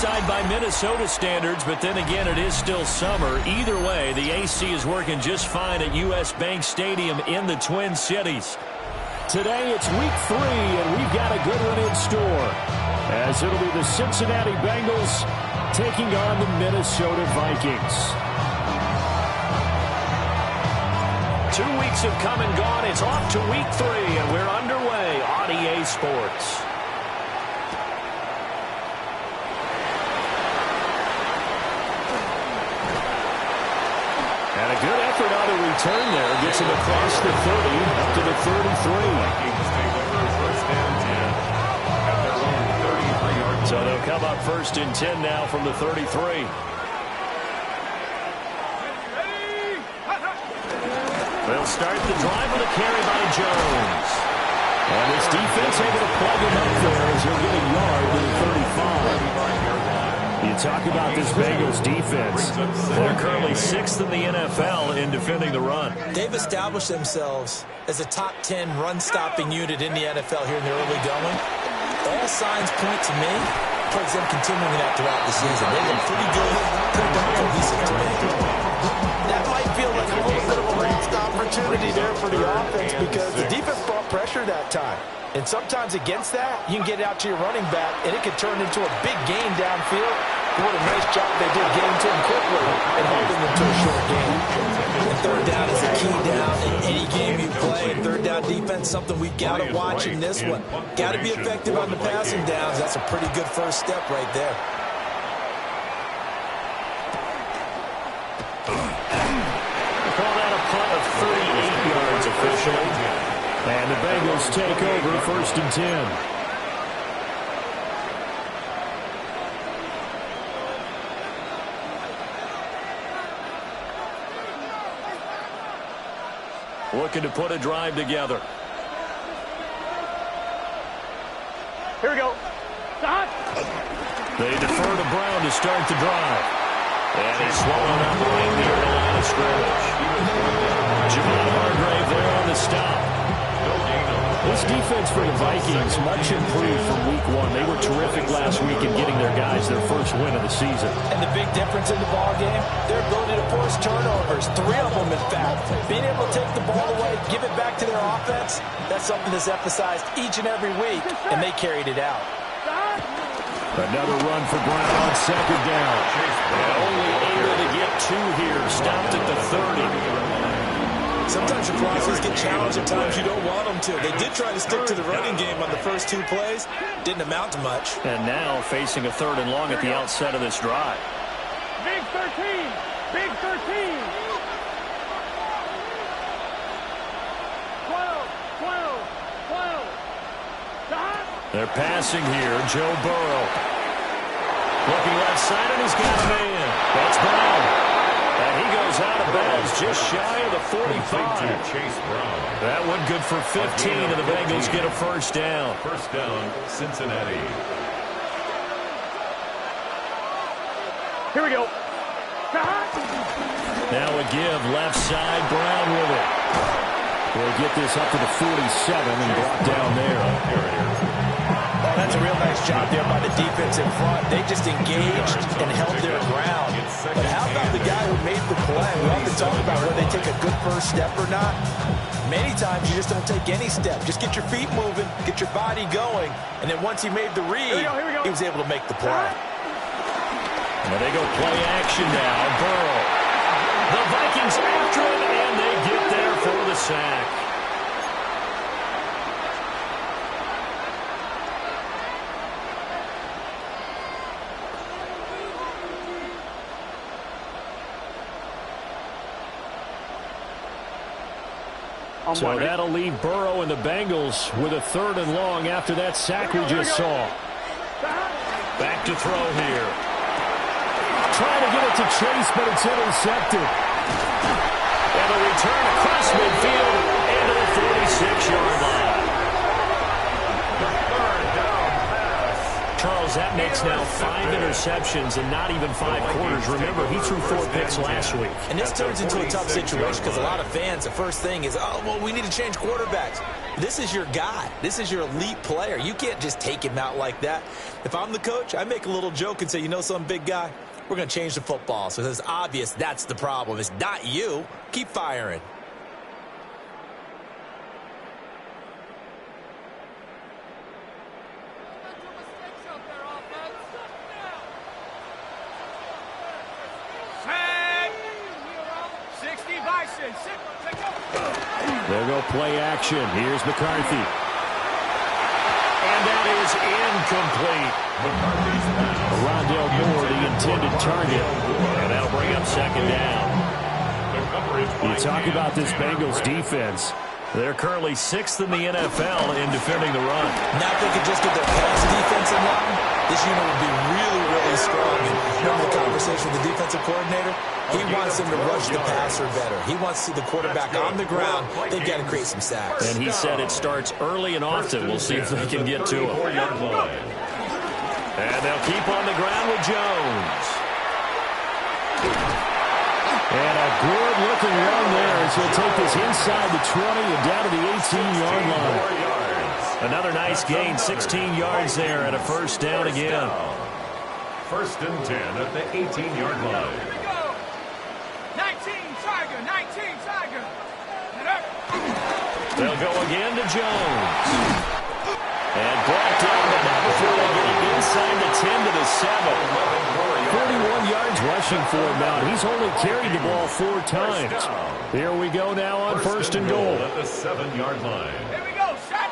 side by Minnesota standards, but then again, it is still summer. Either way, the AC is working just fine at U.S. Bank Stadium in the Twin Cities. Today, it's week 3, and we've got a good one in store, as it'll be the Cincinnati Bengals taking on the Minnesota Vikings. 2 weeks have come and gone. It's off to week 3, and we're underway on EA Sports. And a good effort on a return there. Gets him across the 30, up to the 33. So they'll come up 1st and 10 now from the 33. They'll start the drive with a carry by Jones. And this defense able to plug him up there as he'll get a yard to the 35. You talk about this Bengals defense. They're currently 6th in the NFL in defending the run. They've established themselves as a top 10 run-stopping unit in the NFL here in the early going. All signs point to me towards them continuing that throughout the season. They look pretty good, pretty darn cohesive to me. That might feel like a little bit of a lost opportunity there for the offense because the defense brought pressure that time. And sometimes against that, you can get it out to your running back, and it can turn into a big gain downfield. What a nice job they did getting to him quickly and holding him to a short gain. And third down is a key down in any game you play. And third down defense, something we've got to watch in this one. Got to be effective on the passing downs. That's a pretty good first step right there. Call that a punt of 38 yards officially. And the Bengals take over 1st and 10. Looking to put a drive together. Here we go. Stop. They defer to Brown to start the drive. And he's swallowed up right near the line of scrimmage. Javon Hargrave there on the stop. This defense for the Vikings much improved from week 1. They were terrific last week in getting their guys their first win of the season. And the big difference in the ball game, their ability to force turnovers, 3 of them in fact. Being able to take the ball away, give it back to their offense, that's something that's emphasized each and every week, and they carried it out. Another run for Brown on 2nd down. And only able to get 2 here, stopped at the 30. Sometimes your process get challenged at times you don't want them to. They did try to stick to the running game on the first 2 plays. Didn't amount to much. And now facing a 3rd and long at the outset of this drive. Big 13. Big 13. 12. 12. 12. Stop. They're passing here. Joe Burrow. Looking left side, and he's got a man. That's Brown. And he goes out of bounds just shy of the 45. That one good for 15, and the Bengals get a 1st down. 1st down, Cincinnati. Here we go. Now a give, left side, Brown with it. We'll get this up to the 47 and brought down there. Oh, that's a real nice job there by the defense in front. They just engaged and held their ground. But how about the guy who made the play? We often talk about whether they take a good first step or not. Many times you just don't take any step. Just get your feet moving, get your body going, and then once he made the read, he was able to make the play. And they go play action now. Burrow. The Vikings after him, and they get there for the sack. So that'll leave Burrow and the Bengals with a 3rd and long after that sack we just saw. Back to throw here. Trying to get it to Chase, but it's intercepted. And a return across midfield into the 46-yard line. Charles Charles, that makes now 5 interceptions in not even 5 quarters. Remember, he threw 4 picks last week. And this turns into a tough situation because a lot of fans, the first thing is, oh, well, we need to change quarterbacks. This is your guy. This is your elite player. You can't just take him out like that. If I'm the coach, I make a little joke and say, you know something, big guy? We're going to change the football. So it's obvious that's the problem. It's not you. Keep firing. They'll go play action. Here's McCarthy. And that is incomplete. Rondale Moore, the intended target. And that'll bring up second down. You talk about this Bengals defense. They're currently 6th in the NFL in defending the run. Now if they could just get their pass defense in line, this unit would be really, really strong. And remember the conversation with the defensive coordinator? He wants them to rush the passer better. He wants to see the quarterback on the ground. They've got to create some sacks. And he said it starts early and often. We'll see if they can get to him. And they'll keep on the ground with Jones. And a good-looking run there as he'll take this inside the 20 and down to the 18-yard line. Another nice gain, 16 yards there and a first down again. First and 10 at the 18-yard line. 19 Tiger. They'll go again to Jones. And brought down, but not before they get it inside the 10 to the 7. 41 yards rushing for him now. He's only carried the ball 4 times. Here we go now on first and goal. At the 7-yard line. Here we go, set.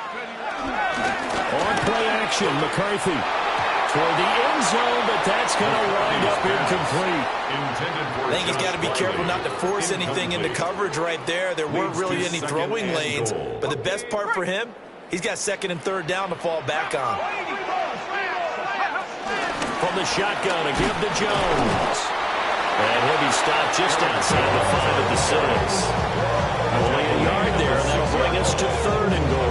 On play action, McCarthy toward the end zone, but that's going to wind up incomplete. I think he's got to be careful not to force anything into coverage right there. There weren't really any throwing lanes, but the best part for him, he's got 2nd and 3rd down to fall back on. From the shotgun, a give to Jones. And he'll be stopped just outside the 5 at the 6. Only a yard there, and that'll bring us to 3rd and goal.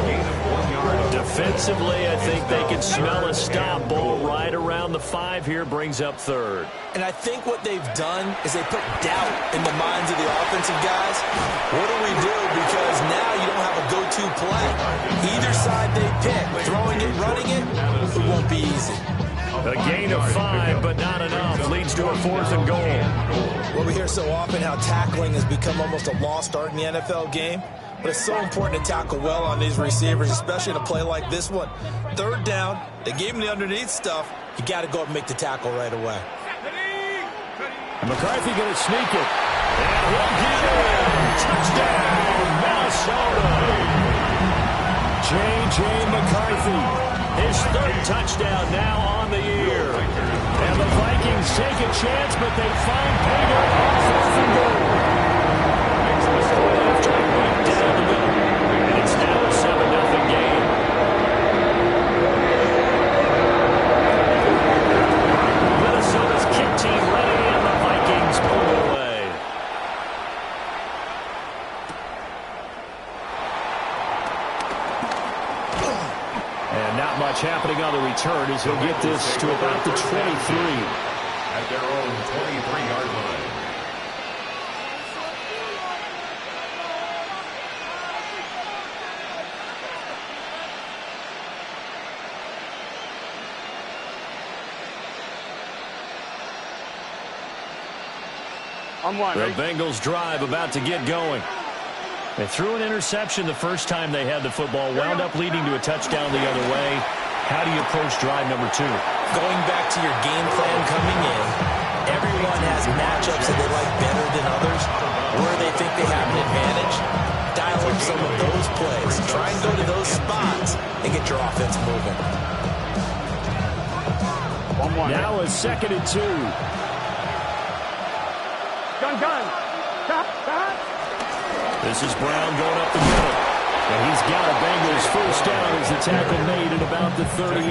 Defensively, I think they can smell a stop. Ball right around the 5 here brings up 3rd. And I think what they've done is they put doubt in the minds of the offensive guys. What do we do? Because now you don't have a go-to play. Either side they pick, throwing it, running it, it won't be easy. A gain of 5, but not enough. Leads to a 4th and goal. Well, we hear so often how tackling has become almost a lost art in the NFL game. But it's so important to tackle well on these receivers, especially in a play like this one. 3rd down, they gave him the underneath stuff. You got to go up and make the tackle right away. And McCarthy going to sneak it. And he'll get it. Touchdown, Minnesota. J.J. McCarthy. His 3rd touchdown now on the year. And the Vikings take a chance, but they find payday on 4th and goal. After he went down the middle. And it's now a 7-0 game. Minnesota's kick team ready, and the Vikings pull away. And not much happening on the return as he'll get this to about the 23. At their own 23-yard line. The Bengals drive about to get going. They threw an interception the first time they had the football, wound up leading to a touchdown the other way. How do you approach drive number 2? Going back to your game plan coming in, everyone has matchups that they like better than others, where they think they have an advantage. Dial up some of those plays. Try and go to those spots and get your offense moving. Now a 2nd and 2. Gun. This is Brown going up the middle. And he's got a Bengals first down as the tackle made at about the 38.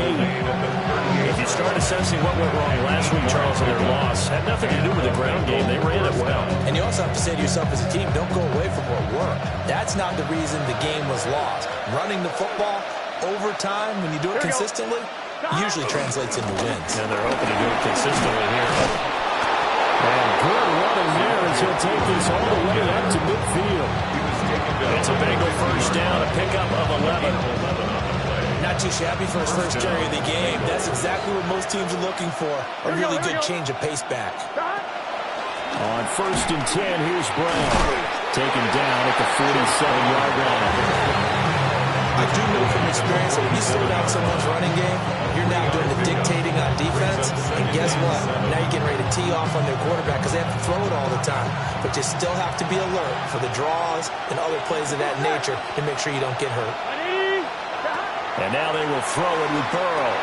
If you start assessing what went wrong last week, Charles, in their loss, had nothing to do with the ground game. They ran it well. And you also have to say to yourself as a team, don't go away from what worked. That's not the reason the game was lost. Running the football over time, when you do it consistently, usually translates into wins. And they're hoping to do it consistently here. And good running there as he'll take this all the way up to midfield. It's a Bengal first down, a pickup of 11. Not too shabby for his first carry of the game. That's exactly what most teams are looking for. A really good change of pace back. On 1st and 10, here's Brown. Taken down at the 47-yard line. I do know from experience that when you slow down someone's running game, you're now doing the dictating on defense. And guess what? Now you're getting ready to tee off on their quarterback because they have to throw it all the time. But you still have to be alert for the draws and other plays of that nature to make sure you don't get hurt. And now they will throw it with Burrow.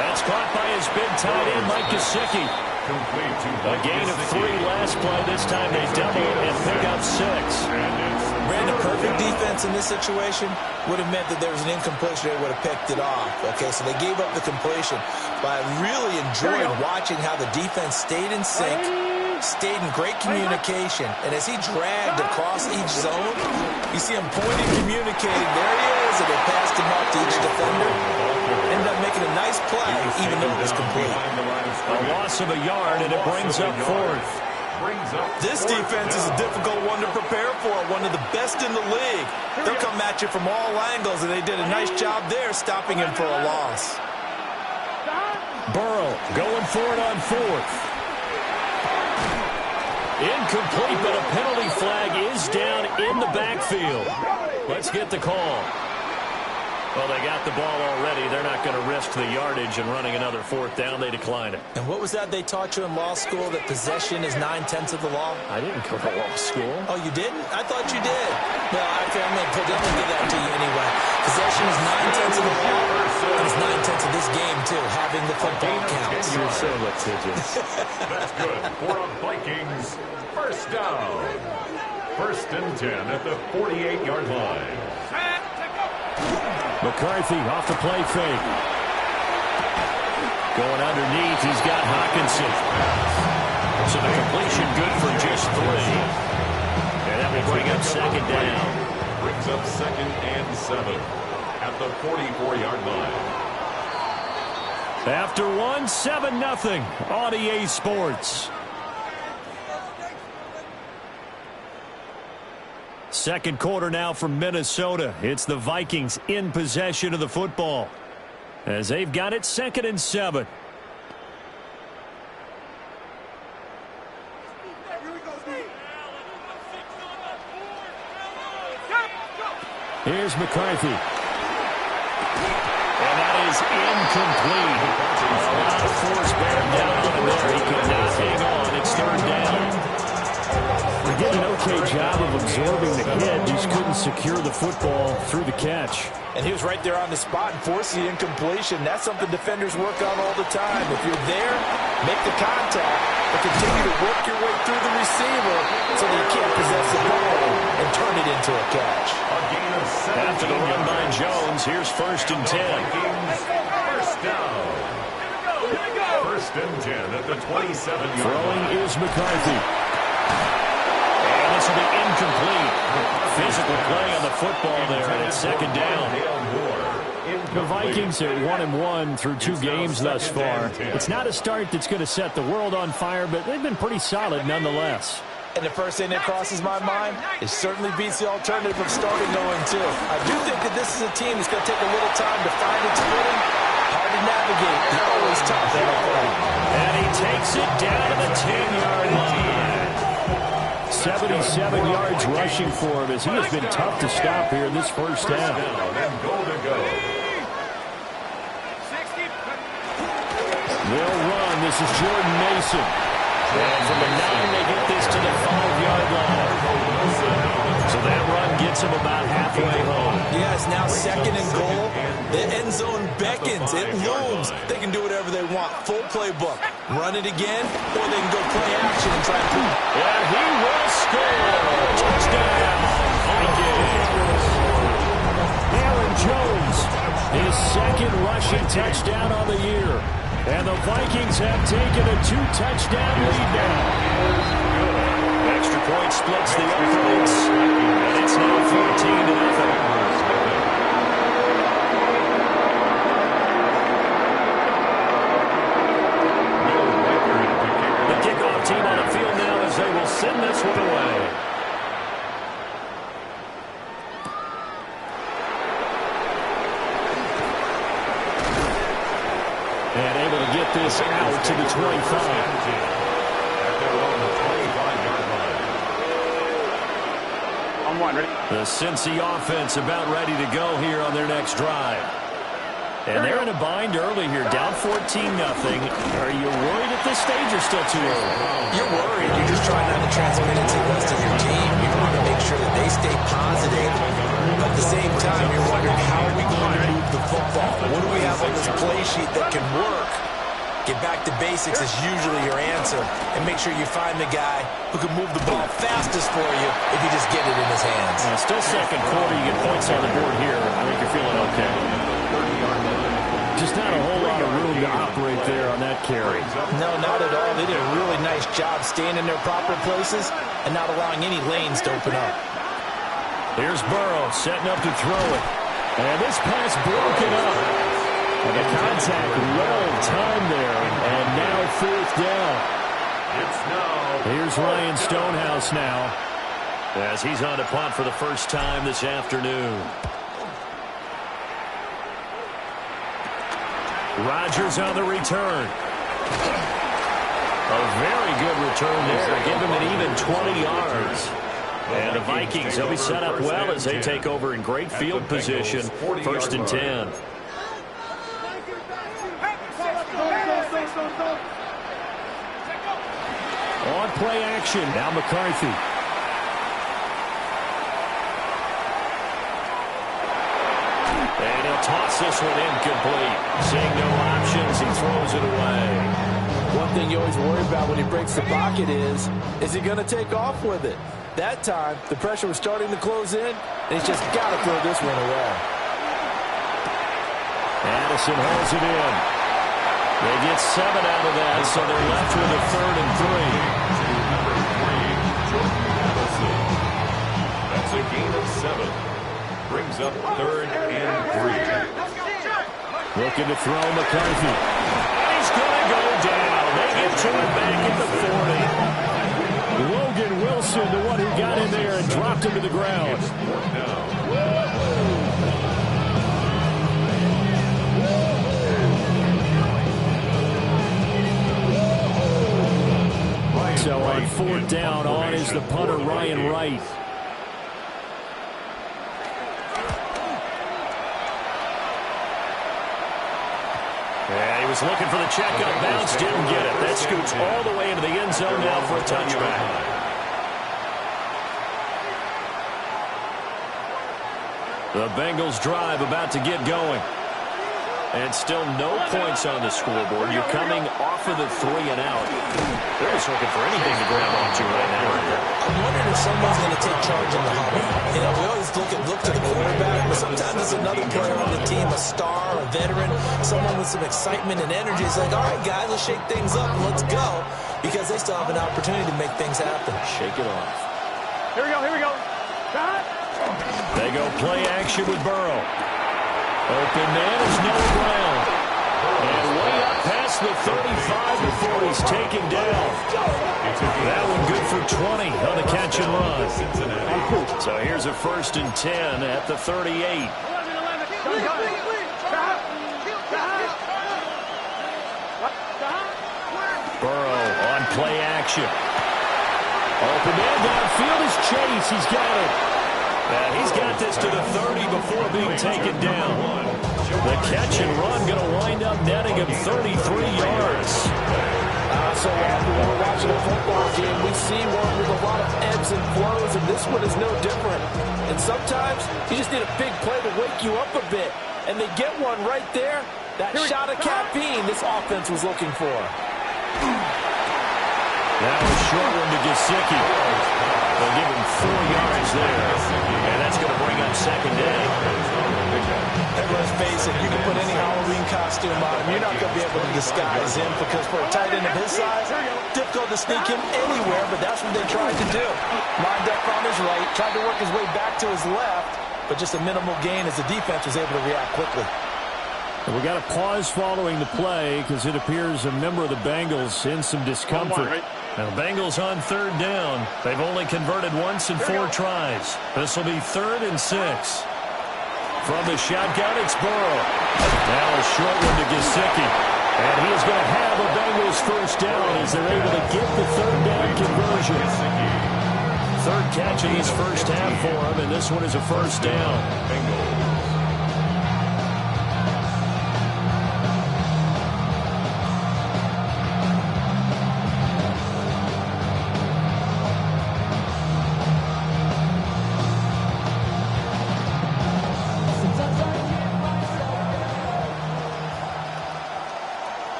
That's caught by his big tight end, Mike Gesicki. A gain of 3 last play. This time they double it and pick up 6. Ran the perfect defense in this situation would have meant that there was an incompletion. They would have picked it off. Okay, so they gave up the completion. But I really enjoyed watching how the defense stayed in sync, stayed in great communication. And as he dragged across each zone, you see him pointing, communicating. There he is, and they passed him off to each defender. Ended up making a nice play, even though it was complete. A loss of a yard, and it brings up 4th. This defense is a difficult one to prepare for, one of the best in the league. They'll come at you from all angles, and they did a nice job there stopping him for a loss. Burrow going for it on 4th. Incomplete, but a penalty flag is down in the backfield. Let's get the call. Well, they got the ball already. They're not going to risk the yardage and running another 4th down. They decline it. And what was that they taught you in law school, that possession is 9/10 of the law? I didn't go to law school. Oh, you didn't? I thought you did. Well, actually, I'm going to give that to you anyway. Possession is 9/10 of the law, and it's 9/10 of this game, too, having the football counts. You're so litigious. That's good for a Vikings first down. 1st and 10 at the 48-yard line. McCarthy off the play fake. Going underneath, he's got Hawkinson. So the completion good for just 3. And that will bring up 2nd down. Brings up 2nd and 7 at the 44-yard line. After 1, 7-0 on EA Sports. 2nd quarter now from Minnesota. It's the Vikings in possession of the football as they've got it 2nd and 7. Here's McCarthy. And that is incomplete. A lot of force bearing down on him there. He could not hang on. It's 3rd down. He did an okay job of absorbing the hit. Just couldn't secure the football through the catch. And he was right there on the spot and forced the incompletion. That's something defenders work on all the time. If you're there, make the contact, but continue to work your way through the receiver so that you can't possess the ball and turn it into a catch. After the run by Jones, here's 1st and 10. First down. 1st and 10 at the 27-yard line. Throwing is McCarthy. And this will be incomplete. Physical play on the football there, and it's 2nd down. The Vikings are 1-1 through 2 games thus far. It's not a start that's going to set the world on fire, but they've been pretty solid nonetheless. And the first thing that crosses my mind, it certainly beats the alternative of starting 0-2. I do think that this is a team that's going to take a little time to find its footing. Hard to navigate. They're always tough. And he takes it down to the 10-yard line. 77 yards rushing for him as he has been tough to stop here in this first half. They'll run. This is Jordan Mason. And from the 9, they get this to the 5-yard line. So that run gets him about halfway home. Yeah, it's now 2nd and goal. The end zone beckons. It looms. They can do whatever they want. Full playbook. Run it again, or they can go play action and try and prove. And he will score. Touchdown. Vikings. Aaron Jones, his 2nd rushing touchdown on the year. And the Vikings have taken a 2-touchdown lead now. Extra point splits the offense. And it's now 14-0. send this one away. And able to get this out to the 25. On one, ready? The Cincy offense about ready to go here on their next drive. And they're in a bind early here, down 14-0. Are you worried at this stage or still too early? You're worried. You're just trying not to transmit it to the rest of your team. You want to make sure that they stay positive. But at the same time, you're wondering, how are we going to move the football? What do we have on this play sheet that can work? Get back to basics is usually your answer. And make sure you find the guy who can move the ball fastest for you if you just get it in his hands. Still second quarter. You get points on the board here. I think you're feeling okay. Just not a whole lot of room to operate there on that carry. No, not at all. They did a really nice job staying in their proper places and not allowing any lanes to open up. Here's Burrow setting up to throw it. And this pass broken up. And the contact well timed there. And now fourth down. Here's Ryan Stonehouse now, as he's on to punt for the first time this afternoon. Rodgers on the return. A very good return there. Give him an even 20 yards. And the Vikings, they'll be set up well as they take over in great field position. First and 10. On play action. Now McCarthy. And he'll toss this one incomplete. Seeing no options, he throws it away. One thing you always worry about when he breaks the pocket is he going to take off with it? That time, the pressure was starting to close in, and he's just got to throw this one away. Addison holds it in. They get 7 out of that, so they're left with a 3rd and 3. That's a gain of 7. Brings up 3rd and 3. Looking to throw McCarthy. He's going to go down. They get to him back at the 40. Logan Wilson, the one who got in there and dropped him to the ground. So on 4th down, on is the punter, Ryan Wright. Yeah, he was looking for the checkup bounce, didn't get it. That scoots all the way into the end zone now for a touchback. The Bengals drive about to get going. And still no points on the scoreboard. You're coming off of the 3 and out. They're just looking for anything to grab onto right now. I'm wondering if someone's going to take charge in the huddle. You know, we always look to the quarterback, but sometimes it's another player on the team, a star, a veteran, someone with some excitement and energy. It's like, all right, guys, let's shake things up and let's go, because they still have an opportunity to make things happen. Shake it off. Here we go, here we go. They go play action with Burrow. Open man is no ground. And way up past the 35 before he's taken down. That one good for 20 on the catch and run. So here's a 1st and 10 at the 38. Burrow on play action. Open man downfield is Chase. He's got it. He's got this to the 30 before being taken down. The catch and run going to wind up netting him 33 yards. So often when we're watching a football game, we see one with a lot of ebbs and flows, and this one is no different. And sometimes you just need a big play to wake you up a bit. And they get one right there. That shot of caffeine this offense was looking for. That was short one to Gesicki. They'll give him 4 yards there. And that's going to bring up 2nd down. And let's face it, you can put any Halloween costume on him. You're not going to be able to disguise him, because for a tight end of his size, difficult to sneak him anywhere, but that's what they tried to do. Lined up on his right, tried to work his way back to his left, but just a minimal gain as the defense was able to react quickly. We got a pause following the play because it appears a member of the Bengals in some discomfort. Now, Bengals on third down. They've only converted once in 4 tries. This will be 3rd and 6. From the shotgun, it's Burrow. Now a short one to Gesicki. And he is going to have a Bengals first down as they're able to get the 3rd down conversion. 3rd catch in this first half for him, and this one is a first down.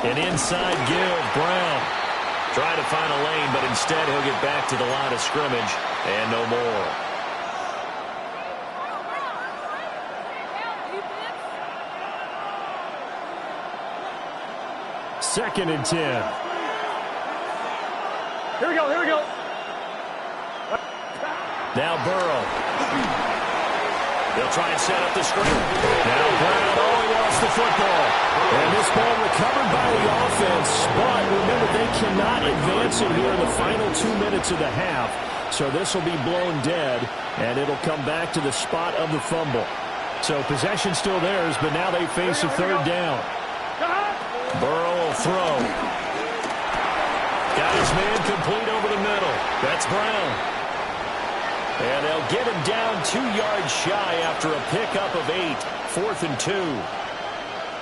An inside give, Brown. Trying to find a lane, but instead he'll get back to the line of scrimmage and no more. Second and 10. Here we go, here we go. Now Burrow. They'll try and set up the screen. Now Brown, he lost the football. And this ball recovered by the offense. But remember, they cannot advance it here in the final 2 minutes of the half. So this will be blown dead, and it'll come back to the spot of the fumble. So possession still theirs, but now they face a 3rd down. Burrow will throw. Got his man complete over the middle. That's Brown. And they'll get him down 2 yards shy after a pickup of 8. 4th and 2.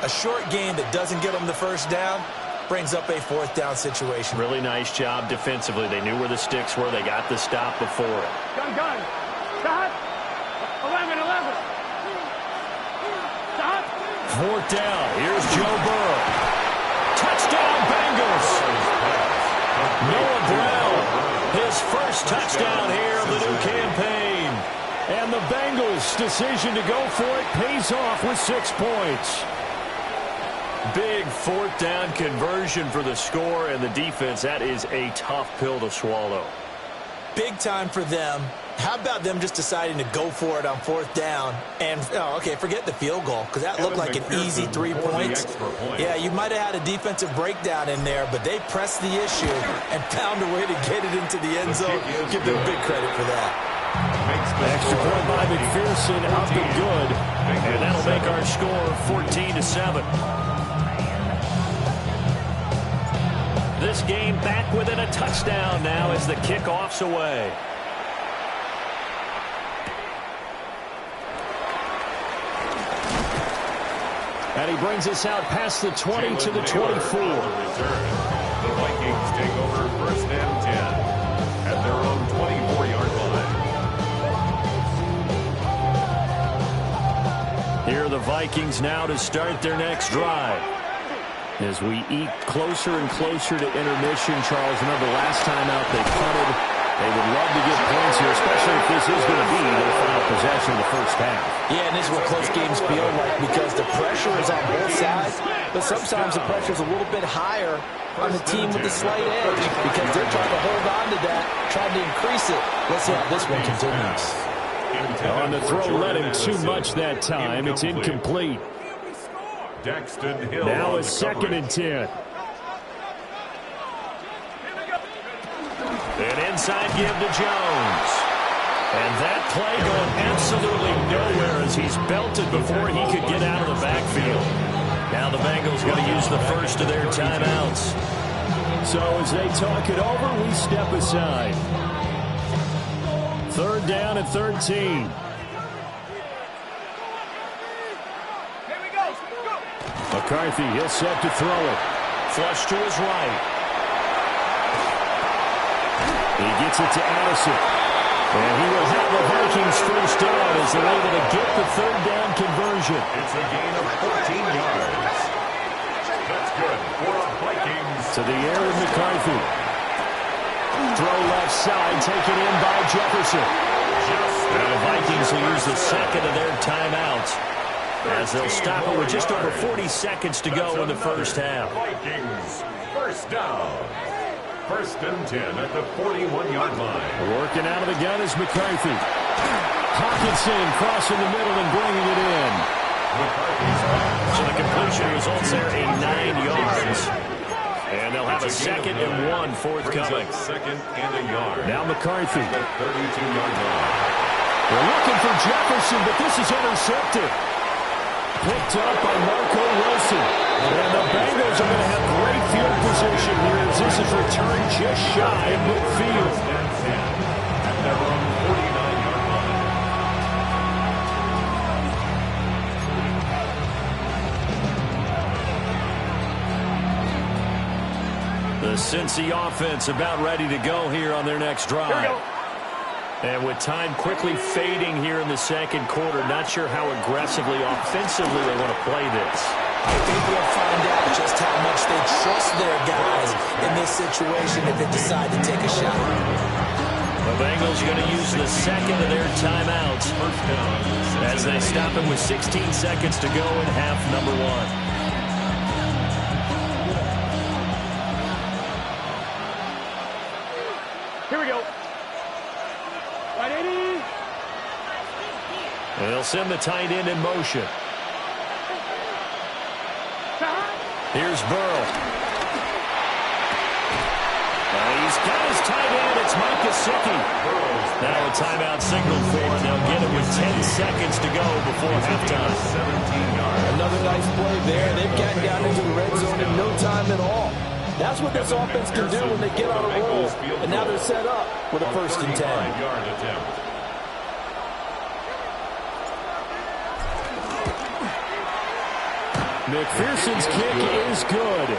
A short gain that doesn't get them the first down brings up a 4th down situation. Really nice job defensively. They knew where the sticks were. They got the stop before it. Gun. Stop. 11. Stop. 4th down. Here's Joe Burrow. Touchdown, Bengals. Noah Brown. His first touchdown here of the new campaign. And the Bengals' decision to go for it pays off with 6 points. Big 4th down conversion for the score, and the defense, that is a tough pill to swallow. Big time for them. How about them just deciding to go for it on 4th down? And, forget the field goal, because that looked like an easy 3 points. Yeah, you might have had a defensive breakdown in there, but they pressed the issue and found a way to get it into the end zone. Give them big credit for that. Extra point by McPherson, up and good. And that'll make our score 14-7. This game back within a touchdown now as the kickoff's away. And he brings us out past the 20 to the 24. The Vikings take over 1st and 10 at their own 24-yard line. Here are the Vikings now to start their next drive. As we eat closer and closer to intermission, Charles, remember last time out they punted. They would love to get points here, especially if this is going to be their final possession of the first half. Yeah, and this is what close games feel like because the pressure is on both sides, but sometimes the pressure is a little bit higher on the team with the slight edge because they're trying to hold on to that, trying to increase it. Let's see how this one continues. On the throw, led him too much that time. It's incomplete. Now it's 2nd and 10. An inside give to Jones. And that play going absolutely nowhere as he's belted before he could get out of the backfield. Now the Bengals going to use the first of their timeouts. So as they talk it over, we step aside. 3rd down and 13. McCarthy, he'll set to throw it. Flush to his right. He gets it to Addison. And he will have the Vikings first down as they're able to get the 3rd down conversion. It's a gain of 14 yards. That's good for the Vikings. To the air with McCarthy. Throw left side, taken in by Jefferson. Now the Vikings will use the second of their timeouts as they'll stop it with just over 40 seconds to go in the first half. Vikings first down. 1st and 10 at the 41-yard line. Working out of the gun is McCarthy. Hawkinson crossing the middle and bringing it in. So the completion results there a 9 yards. And they'll have a 2nd and 1 forthcoming. 2nd and a yard. Now McCarthy. 32-yard line. They're looking for Jefferson, but this is intercepted. Picked up by Marco Wilson. And the Bengals are going to have great field position here as this is returned just shy of midfield. At their own 49-yard line. The Cincy offense about ready to go here on their next drive. And with time quickly fading here in the 2nd quarter, not sure how aggressively, offensively they want to play this. I think we'll find out just how much they trust their guys in this situation if they decide to take a shot. The Bengals are going to use the 2nd of their timeouts as they stop it with 16 seconds to go in half number 1. Here we go. Right, 80. They'll send the tight end in motion. Here's Burrow. He's got his tight end. It's Mike Gesicki. Now a timeout signal for him. They'll get it with 10 seconds to go before halftime. 17 yards. Another nice play there. They've gotten down into the red zone in no time at all. That's what this offense can do when they get on a roll. And now they're set up with a 1st and 10. 35-yard attempt. McPherson's kick is good.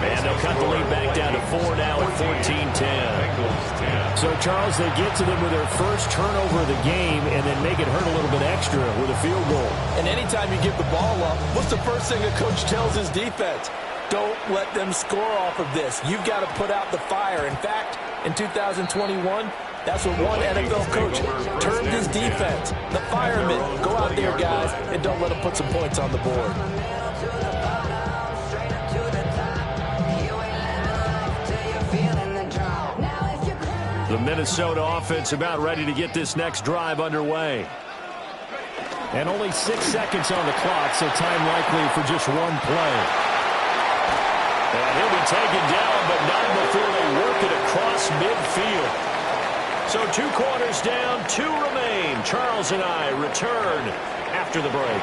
And they'll cut the lead back down to 4 now at 14-10. So, Charles, they get to them with their first turnover of the game and then make it hurt a little bit extra with a field goal. And anytime you give the ball up, what's the first thing a coach tells his defense? Don't let them score off of this. You've got to put out the fire. In fact, in 2021, that's what one NFL coach termed his defense. The firemen. Go out there, guys, and don't let them put some points on the board. The Minnesota offense about ready to get this next drive underway. And only 6 seconds on the clock, so time likely for just one play. And he'll be taken down, but not before they work it across midfield. So 2 quarters down, 2 remain. Charles and I return after the break.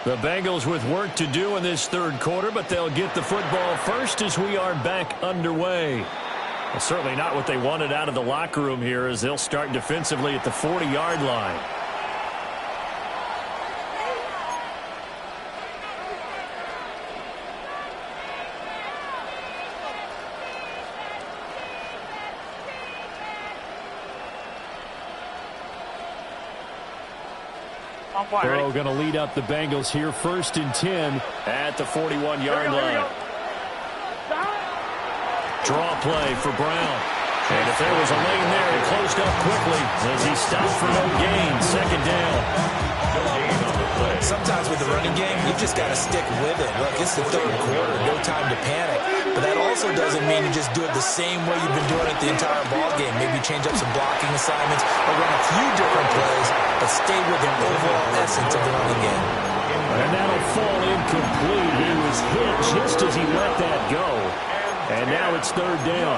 The Bengals with work to do in this 3rd quarter, but they'll get the football first as we are back underway. Well, certainly not what they wanted out of the locker room here as they'll start defensively at the 40-yard line. Burrow going to lead up the Bengals here, 1st and 10 at the 41-yard line. Draw play for Brown. And if there was a lane there, it closed up quickly as he stopped for no gain. 2nd down. Sometimes with the running game, you've just got to stick with it. Look, it's the 3rd quarter, no time to panic. But that also doesn't mean you just do it the same way you've been doing it the entire ball game. Maybe change up some blocking assignments or run a few different plays, but stay with the overall essence of the running game. And that'll fall incomplete. He was hit just as he let that go. And now it's 3rd down.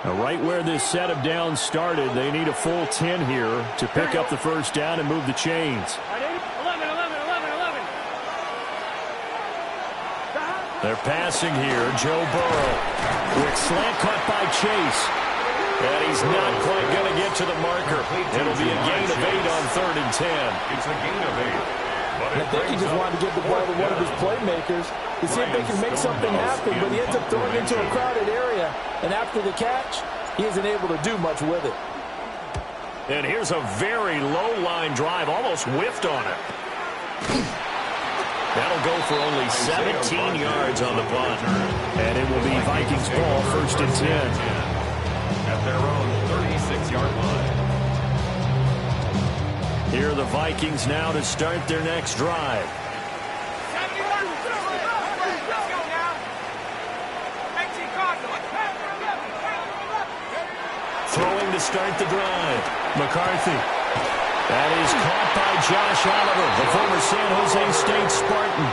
Now, right where this set of downs started, they need a full 10 here to pick up the 1st down and move the chains. 11, 11, 11, 11. They're passing here. Joe Burrow. Quick slant caught by Chase. And he's not quite going to get to the marker. It'll be a gain of 8 on 3rd and 10. It's a gain of 8. I think he just wanted to get the ball to one of his playmakers to see if they can make something happen, but he ends up throwing it into a crowded area. And after the catch, he isn't able to do much with it. And here's a very low-line drive, almost whiffed on it. That'll go for only 17 yards on the punt. And it will be Vikings ball, 1st and 10. At their own 36-yard line. Here are the Vikings now to start their next drive. Throwing to start the drive. McCarthy. That is caught by Josh Oliver, the former San Jose State Spartan.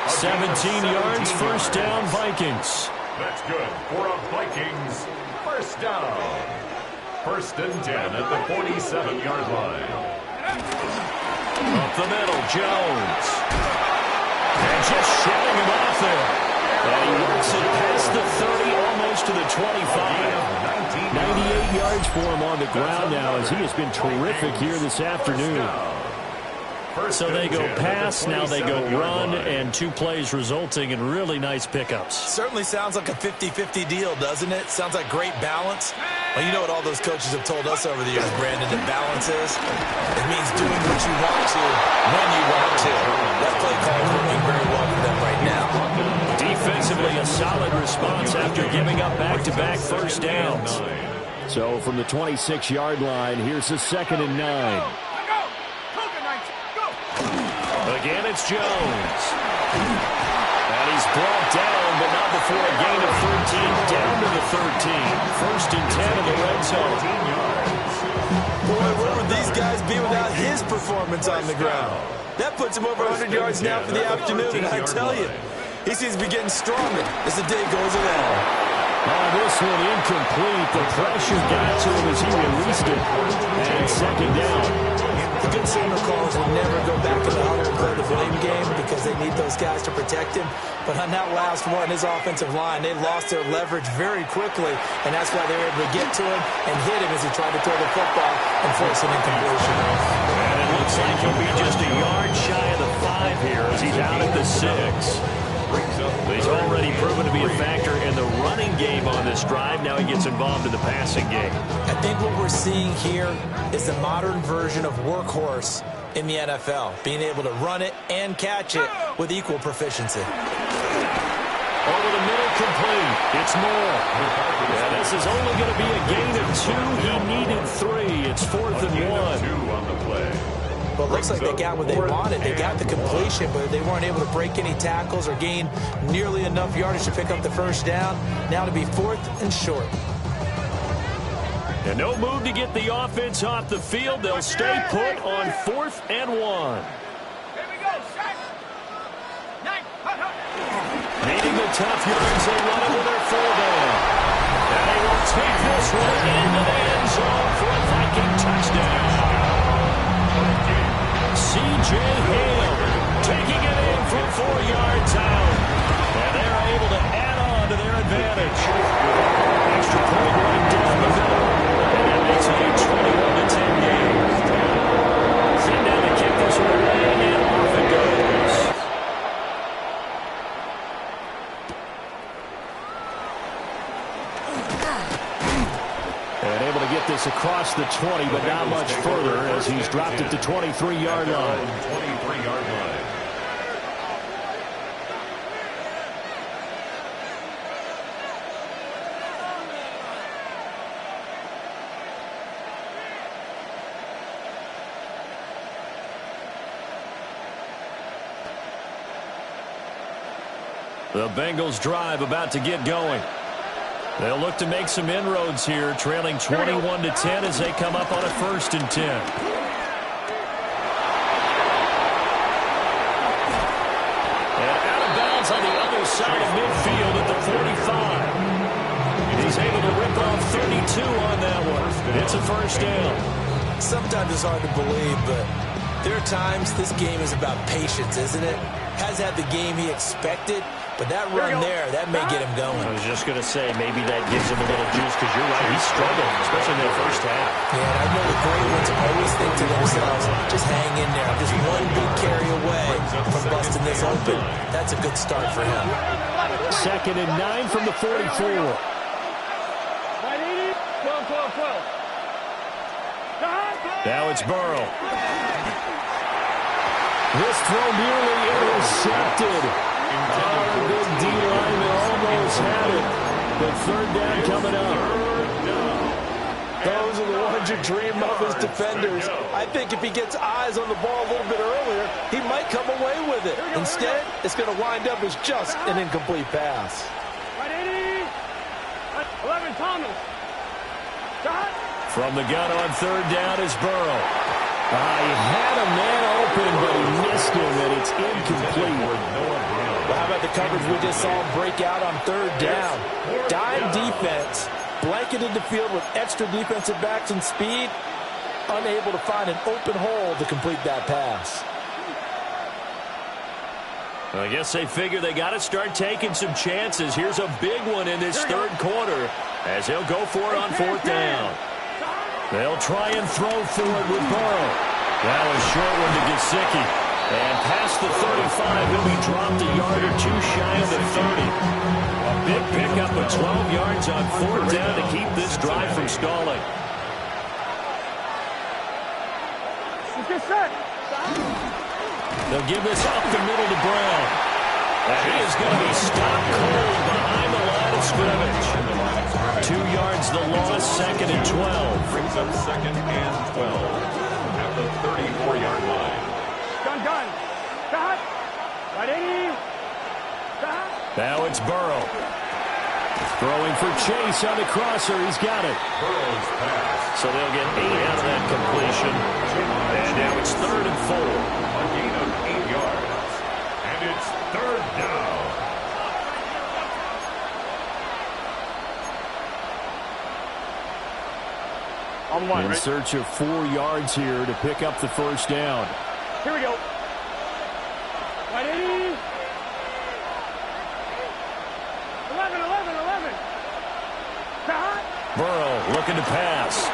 17 yards, 1st down, Vikings. That's good for a Vikings 1st down. 1st and 10 at the 47-yard line. Up the middle, Jones. And just shoving him off there. And he works it past the 30, almost to the 25. 98 yards for him on the ground now, as he has been terrific here this afternoon. So they go pass, now they go run, and 2 plays resulting in really nice pickups. Certainly sounds like a 50-50 deal, doesn't it? Sounds like great balance. Well, you know what all those coaches have told us over the years, Brandon, that balance is? It means doing what you want to, when you want to. That play call is working very well for them right now. Defensively, a solid response after giving up back-to-back 1st downs. So from the 26-yard line, here's the 2nd and 9. Again, it's Jones. And he's brought down, but not before a gain of 13, down to the 13. 1st and 10 in the red zone. Boy, where would these guys be without his performance on the ground? That puts him over 100 yards now for the afternoon, and I tell you, he seems to be getting stronger as the day goes along. Oh, this one incomplete. The pressure got to him as he released it. And 2nd down. The good signal calls will never go back to the huddle and play the blame game because they need those guys to protect him. But on that last one, his offensive line, they lost their leverage very quickly, and that's why they were able to get to him and hit him as he tried to throw the football and force an incompletion. And it looks like he'll be just a yard shy of the 5 here as he's out at the 6. He's already proven to be a factor in the running game on this drive. Now he gets involved in the passing game. I think what we're seeing here is the modern version of workhorse in the NFL, being able to run it and catch it with equal proficiency. Over the middle, complete. It's Moore. Yeah, this is only going to be a gain of 2. He needed 3. It's 4th and 1. 2 on the play. Well, it looks like they got what they wanted. They got the completion, but they weren't able to break any tackles or gain nearly enough yardage to pick up the 1st down. Now to be 4th and short. And no move to get the offense off the field. They'll stay put on 4th and 1. Here we go, set. 9. Needing the tough yards, they run it with their fullback. And they will take this one into the end zone for a Viking touchdown. C.J. Hale taking it in from 4 yards out. And they're able to add on to their advantage. Extra point right down the middle. And that makes it a 21-10 game. Send down to kick this one away, and off it goes. And able to get this across the 20, but not much further as he's dropped it to 23-yard line. 23-yard line. The Bengals drive about to get going. They'll look to make some inroads here, trailing 21-10 as they come up on a 1st and 10. And out of bounds on the other side of midfield at the 45. He's able to rip off 32 on that one. It's a 1st down. Sometimes it's hard to believe, but there are times this game is about patience, isn't it? Has had the game he expected, But that run there, that may get him going. I was just going to say, maybe that gives him a little juice, because you're right, he's struggling, especially in the first half. Yeah, and I know the great ones always think to themselves, just hang in there. I'm just one big carry away from busting this open. That's a good start for him. 2nd and 9 from the 44. Now it's Burrow. This throw nearly intercepted. Oh, big D lineman almost had it. But 3rd down coming up. Those are the ones you dream of as defenders. I think if he gets eyes on the ball a little bit earlier, he might come away with it. Instead, it's going to wind up as just an incomplete pass. 11, Thomas. From the gun on 3rd down is Burrow. He had a man open, but he missed him, and it's incomplete. Well, how about the coverage we just saw him break out on 3rd down? Dime defense, blanketed the field with extra defensive backs and speed, unable to find an open hole to complete that pass. I guess they figure they got to start taking some chances. Here's a big one in this 3rd quarter as he'll go for it on 4th down. They'll try and throw forward with Burrow. That was short one to Gesicki. And past the 35, he'll be dropped a yard or two shy of the 30. A big pickup of 12 yards on 4th down to keep this drive from stalling. They'll give this up the middle to Brown. And he is going to be stopped cold behind the line of scrimmage. 2 yards the loss, 2nd and 12. Brings up 2nd and 12 at the 34-yard line. Gun. Stop. Right in. Stop. Now it's Burrow. Throwing for Chase on the crosser. He's got it. Burrow's pass. So they'll get 8 out of that completion. And now it's 3rd and 4. A gain of 8 yards. And it's 3rd down. In search of 4 yards here to pick up the 1st down. Here we go. Ready? 11. Stop. Burrow looking to pass.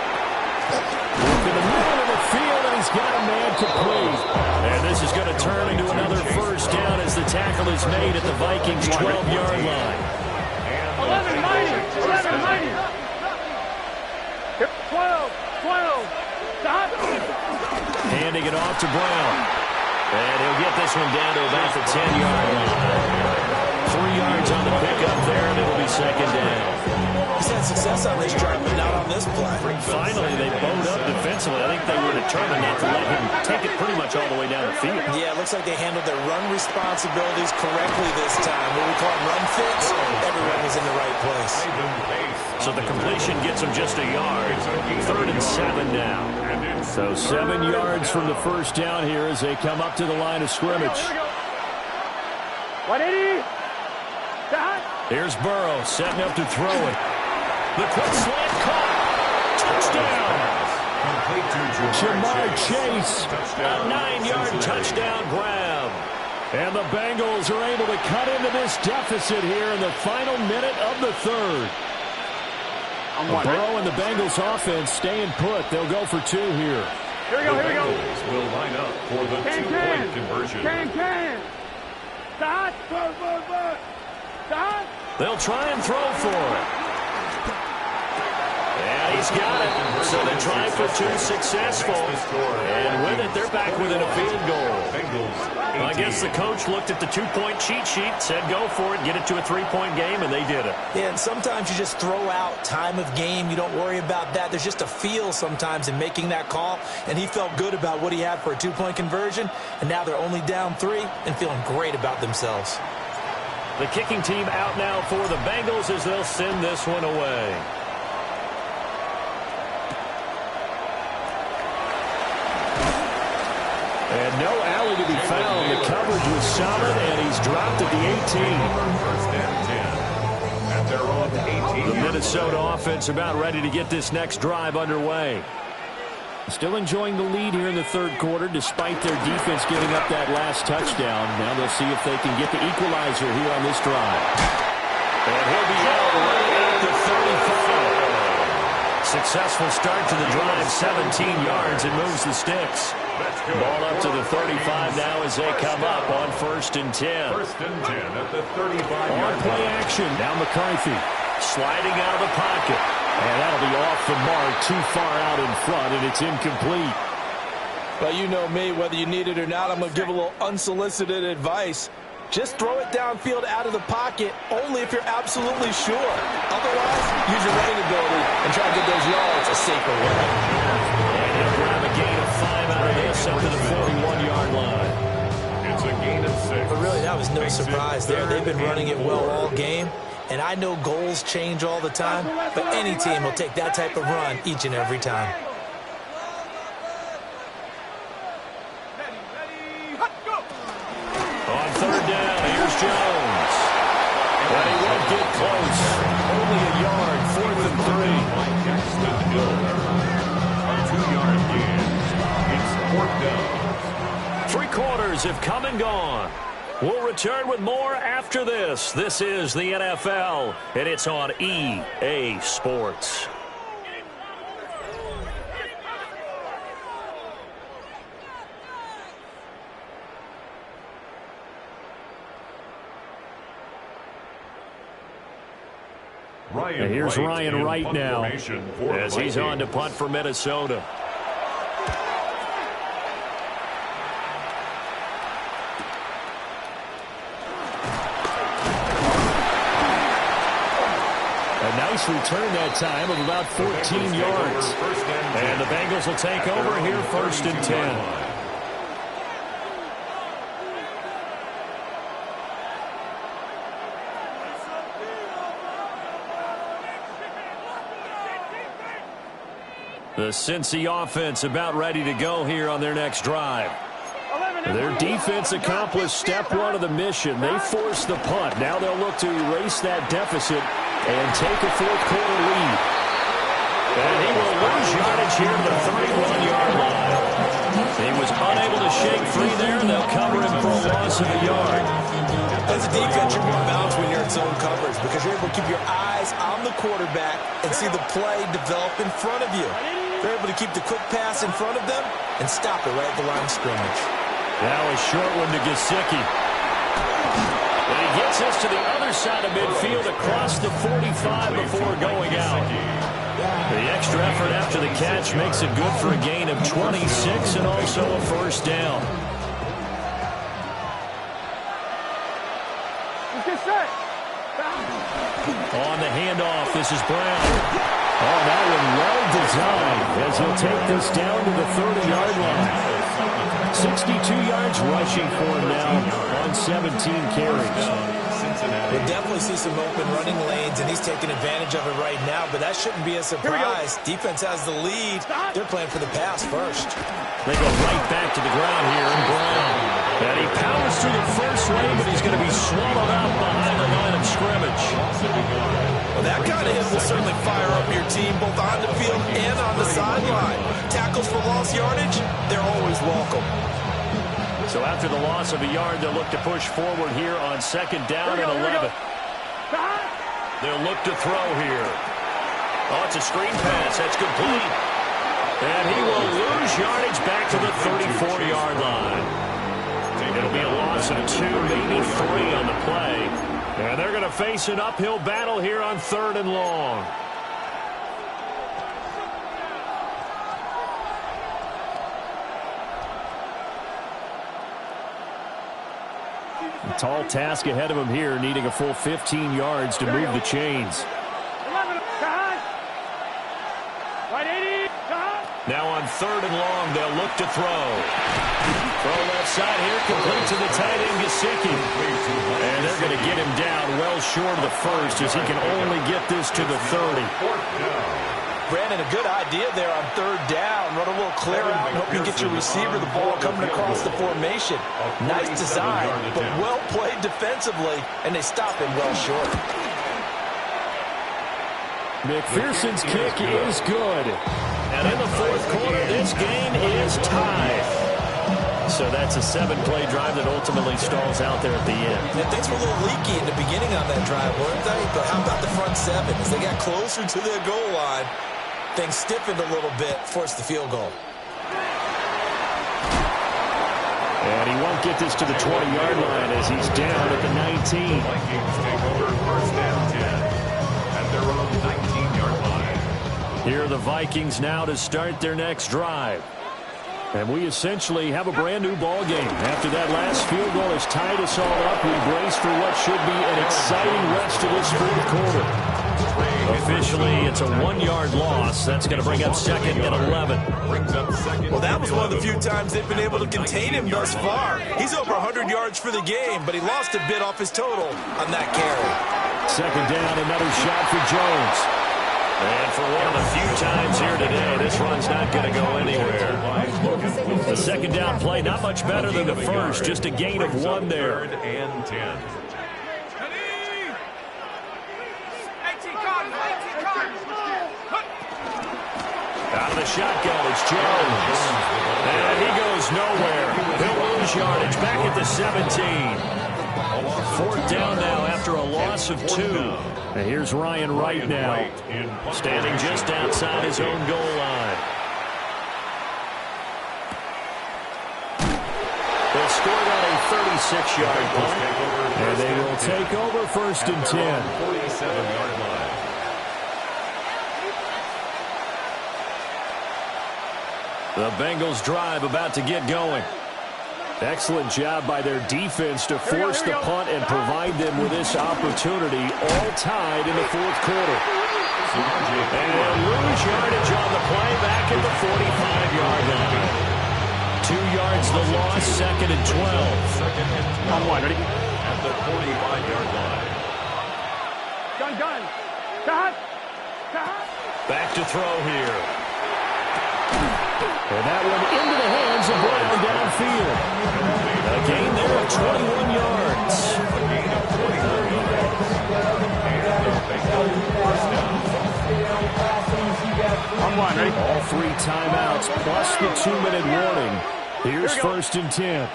Looking the middle of the field, and he's got a man complete. And this is going to turn into another 1st down as the tackle is made at the Vikings' 12-yard line. 11-90. 12. Stop. Handing it off to Brown. And he'll get this one down to about the 10-yard line. 3 yards on the pickup there, and it'll be 2nd down. He's had success on this drive, but not on this play. Finally, they bowed up defensively. I think they were determined not to let him take it pretty much all the way down the field. Yeah, it looks like they handled their run responsibilities correctly this time. What we call run fits, everyone was in the right place. So the completion gets him just a yard. 3rd and 7 now. So 7 yards from the 1st down here as they come up to the line of scrimmage. 180. Here's Burrow setting up to throw it. The quick slant caught. Touchdown. Jamar Chase. A 9-yard touchdown grab. And the Bengals are able to cut into this deficit here in the final minute of the 3rd. Burrow and the Bengals offense staying put. They'll go for 2 here. Here we go. Bengals will line up for the 2-point conversion. Can. Stop. Stop. They'll try and throw for it. And he's got it. So they try for 2 successful. And with it, they're back within a field goal. I guess the coach looked at the 2-point cheat sheet, said go for it, get it to a 3-point game, and they did it. Yeah, and sometimes you just throw out time of game. You don't worry about that. There's just a feel sometimes in making that call, and he felt good about what he had for a 2-point conversion, and now they're only down 3 and feeling great about themselves. The kicking team out now for the Bengals as they'll send this one away. And no alley to be found. The coverage was solid, and he's dropped at the 18. 1st and 10. And they're on 18. The Minnesota offense about ready to get this next drive underway. Still enjoying the lead here in the third quarter, despite their defense giving up that last touchdown. Now they'll see if they can get the equalizer here on this drive. And he'll be out right at the 35. Successful start to the drive, 17 yards, and moves the sticks. Ball up to the 35 now as they come up on 1st and 10. 1st and 10 at the 35-yard On play action, now McCarthy sliding out of the pocket. And that'll be off the mark, too far out in front, and it's incomplete. Well, you know me, whether you need it or not, I'm going to give a little unsolicited advice. Just throw it downfield out of the pocket, only if you're absolutely sure. Otherwise, use your running ability and try to get those yards a safer way. And he'll grab a gain of 5 out of this up to the 41-yard line. It's a gain of 6. But really, that was no surprise there. They've been running it well all game. And I know goals change all the time, but any team will take that type of run each and every time. On 3rd down, here's Jones. But he won't get close. Only a yard, 4th and 3. A 2-yard gain. It's 4th down. 3 quarters have come and gone. We'll return with more after this. This is the NFL, and it's on EA Sports. And here's Ryan Wright now as he's on to punt for Minnesota. A nice return that time of about 14 yards. And the Bengals will take over here 1st and 10. The Cincy offense about ready to go here on their next drive. Their defense accomplished step 1 of the mission. They forced the punt. Now they'll look to erase that deficit and take a 4th quarter lead. And he will lose yardage here at the 31-yard line. He was unable to shake free there, and they'll cover him for a loss of a yard. As a defense, you're more balanced when you're in zone coverage because you're able to keep your eyes on the quarterback and see the play develop in front of you. They're able to keep the quick pass in front of them and stop it right at the line of scrimmage. Now a short one to Gesicki. And he gets us to the other side of midfield across the 45 before going out. The extra effort after the catch makes it good for a gain of 26 and also a 1st down. On the handoff, this is Brown. Oh, that one well designed as he'll take this down to the 30-yard line. 62 yards rushing for him now on 17 carries. We'll definitely see some open running lanes, and he's taking advantage of it right now, but that shouldn't be a surprise. Defense has the lead. They're playing for the pass first. They go right back to the ground here, and Brown. And he powers through the first lane, but he's going to be swallowed up behind the line of scrimmage. Well, that kind of hit will certainly fire up your team, both on the field and on the sideline. Tackles for lost yardage, they're always welcome. So after the loss of a yard, they'll look to push forward here on 2nd down and 11. They'll look to throw here. Oh, it's a screen pass. That's complete. And he will lose yardage back to the 34-yard line. It'll be a loss of 2, maybe 3 on the play. And they're going to face an uphill battle here on 3rd and long. A tall task ahead of him here, needing a full 15 yards to move the chains. Now on 3rd and long, they'll look to throw. Throw left side here, complete to the tight end, Gesicki. And they're going to get him down well short of the first as he can only get this to the 30. Brandon, a good idea there on 3rd down. Run a little clear out and hope you get your receiver the ball coming across the formation. Nice design, but well played defensively, and they stop him well short. McPherson's kick is good. And in the fourth quarter, this game is tied. So that's a 7-play drive that ultimately stalls out there at the end. Yeah, things were a little leaky in the beginning on that drive, weren't they? But how about the front seven? As they got closer to their goal line, things stiffened a little bit, forced the field goal. And he won't get this to the 20-yard line as he's down at the 19. Vikings take over first and 10 at their own 19-yard line. Here are the Vikings now to start their next drive. And we essentially have a brand-new ball game. After that last field goal has tied us all up, we brace for what should be an exciting rest of this fourth quarter. Officially, it's a 1-yard loss. That's going to bring up second and 11. Well, that was one of the few times they've been able to contain him thus far. He's over 100 yards for the game, but he lost a bit off his total on that carry. Second down, another shot for Jones. And for one of the few times here today, this run's not going to go anywhere. The second down play, not much better than the first, just a gain of 1 there. Third and 10. Out of the shotgun, it's Jones. And he goes nowhere. He'll lose yardage back at the 17. Fourth down now after a loss of 2. And here's Ryan Wright now, standing just outside his own goal line. They'll score on a 36-yard punt. And they will take over first and 10. 47-yard line. The Bengals drive about to get going. Excellent job by their defense to force the punt and provide them with this opportunity, all tied in the fourth quarter. And they'll lose yardage on the play back at the 45-yard line. 2 yards the loss, second and 12. On one, ready? At the 45-yard line. Gun. Cut. Back to throw here. And that one into the hands of Brown downfield. A gain there of 21 yards. A gain of 21 yards. And the Bengals first down. On one, ready? All 3 timeouts plus the 2-minute warning. Here's first and 10.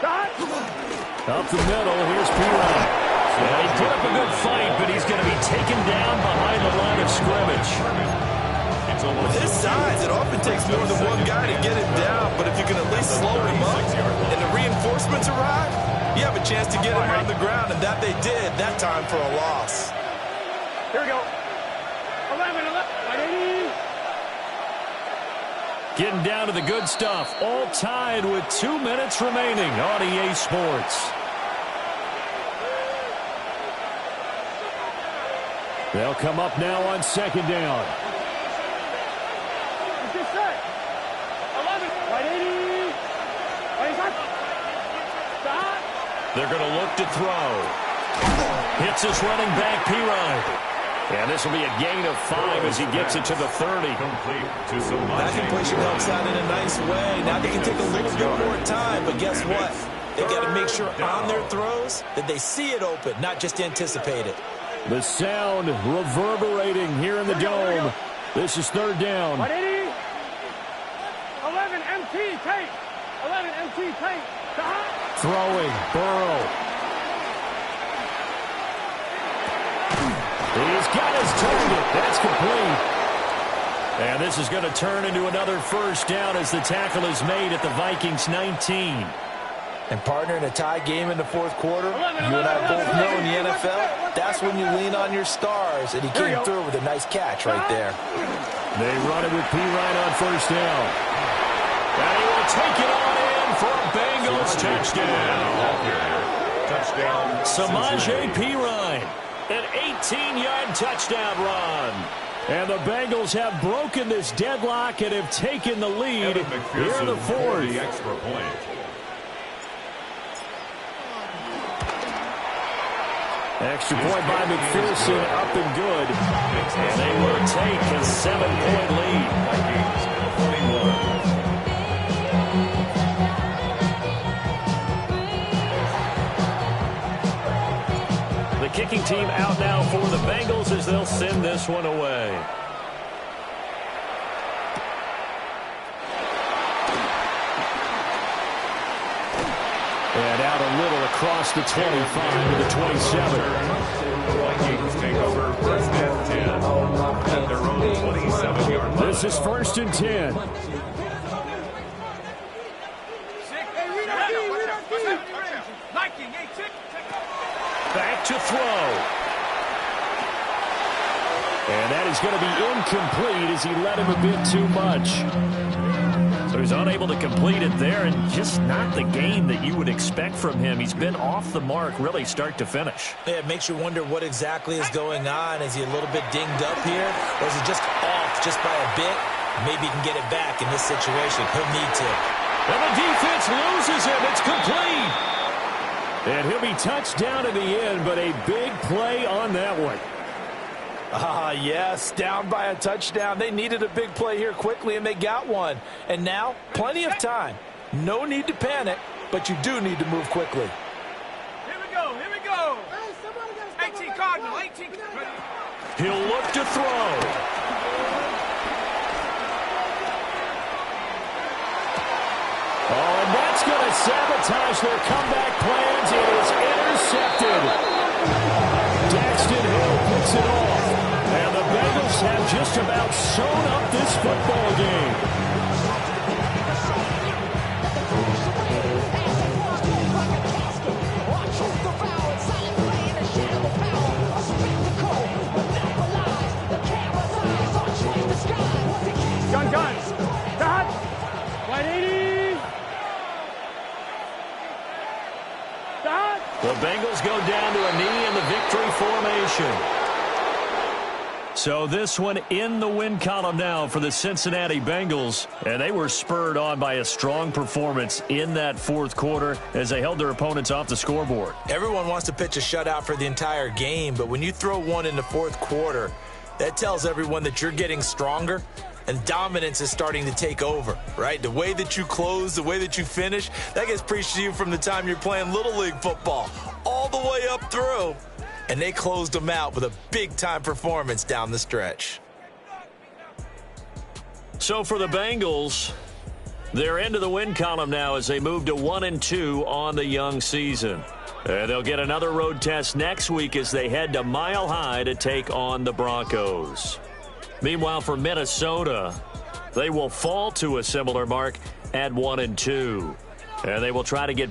Up the middle, here's Pirine. He put up a good fight, but he's going to be taken down behind the line of scrimmage. With his size, it often takes more than one guy to get him down, but if you can at least slow him up and the reinforcements arrive, you have a chance to get him on the ground, and that they did, that time for a loss. Here we go. 11. Getting down to the good stuff, all tied with 2 minutes remaining on EA Sports. They'll come up now on second down. They're going to look to throw. Hits his running back, Pirine. And this will be a gain of 5 as he gets it to the 30. That completion helps out in a nice way. Now they can take a little bit more time, but guess what? They got to make sure on their throws that they see it open, not just anticipate it. The sound reverberating here in the dome. This is third down. 11 MT tape. 11 MT tape. Throwing, Burrow. He's got his target. That's complete. And this is going to turn into another first down as the tackle is made at the Vikings 19. And partner, in a tie game in the fourth quarter, you and I both know in the NFL, that's when you lean on your stars, and he came through with a nice catch right there. They run it with Pirine on first down. And he will take it on in for a Bengals touchdown. Touchdown. Samaje Pirine, an 18-yard touchdown run. And the Bengals have broken this deadlock and have taken the lead here in the fourth. The extra point. Extra point by McPherson, up and good. And they will take a 7-point lead. Vikings at 41. The kick kicking team out now for the Bengals as they'll send this one away. And out a little across the 25 to the 27. Vikings take over first and 10 at their own 27-yard line. This is first and 10. Back to throw. And that is going to be incomplete as he let him a bit too much. So he's unable to complete it there, and just not the game that you would expect from him. He's been off the mark really start to finish. Yeah, it makes you wonder what exactly is going on. Is he a little bit dinged up here, or is he just off just by a bit? Maybe he can get it back in this situation. He'll need to. And the defense loses him. It's complete. And he'll be touched down in the end, but a big play on that one. Yes, down by a touchdown. They needed a big play here quickly, and they got one. And now, plenty of time. No need to panic, but you do need to move quickly. Here we go, here we go. 18 Cardinal, 18. He'll look to throw. Oh, and that's going to sabotage their comeback plans. It is intercepted. Daxton Hill picks it off. And the Bengals have just about sewn up this football game. Gun. Dot. 180. Dot. The Bengals go down to a knee in the victory formation. So this one in the win column now for the Cincinnati Bengals. And they were spurred on by a strong performance in that fourth quarter as they held their opponents off the scoreboard. Everyone wants to pitch a shutout for the entire game, but when you throw one in the fourth quarter, that tells everyone that you're getting stronger and dominance is starting to take over, right? The way that you close, the way that you finish, that gets preached to you from the time you're playing Little League football all the way up through. And they closed them out with a big-time performance down the stretch. So for the Bengals, they're into the win column now as they move to 1-2 on the young season. And they'll get another road test next week as they head to Mile High to take on the Broncos. Meanwhile, for Minnesota, they will fall to a similar mark at 1-2. And they will try to get